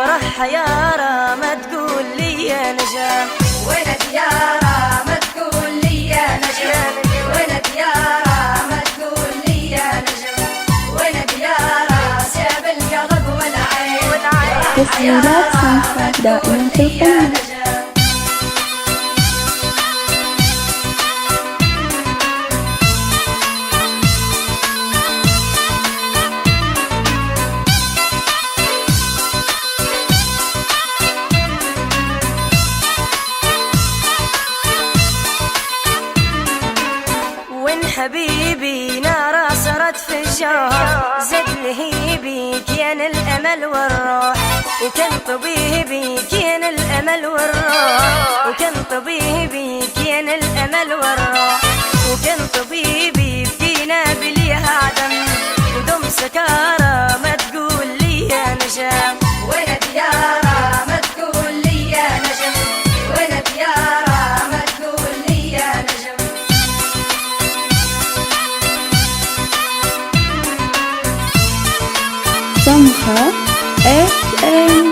وراح حيارة ما تقول لي يا نجم. وين ديارة ما تقول لي يا نجم. وين ديارة ما تقول لي يا نجم. وين ديارة ساب القلب والعين. تسجيلات سانسا دائما في القمة. حبيبي نار صارت في الجوع، زد لهيبي كان الأمل والروح، وكان طبيبي كان الأمل والروح، وكان طبيبي كان الأمل والروح، وكان طبيبي فينا بليها عدم، ودم سكارة ما تقول لي يا نجم. وين ديارة ما تقول لي يا نجم. وين ديارة ما تقول لي يا نجم. سمخة FM.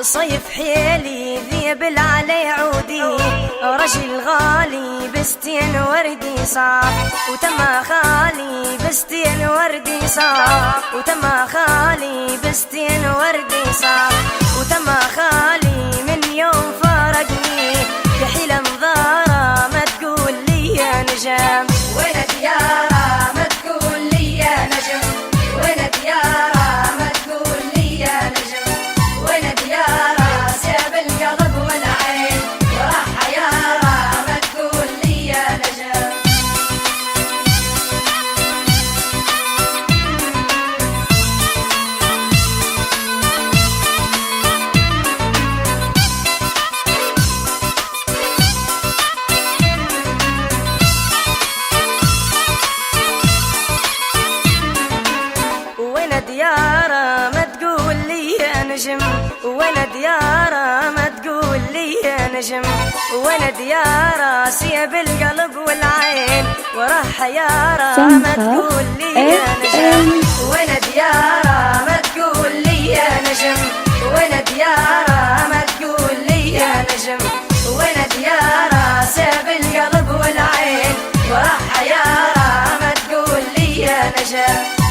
صيف حيلي ذيب العلي عودي، رجل غالي بستين وردي صار، وتما خالي بستين وردي صار، وتما خالي بستين وردي صار، وتما خالي من يوم فارقني يحيل انظاره ما تقول لي يا نجم. وين ديارة ما تقول لي يا نجم. وين ديارة ما تقول لي يا نجم. وين ديارة ساب القلب والعين. وراح حيارة ما تقول لي يا نجم. ديارة ما تقول لي يا نجم. وين ديارة ما تقول لي يا نجم. وين ديارة سيب القلب والعين. وراح حيارة ما تقول لي يا نجم. وين ديارة ما تقول لي يا نجم. وين ديارة ما تقول لي يا نجم. وين ديارة سيب القلب والعين. وراح حيارة ما تقول لي يا نجم.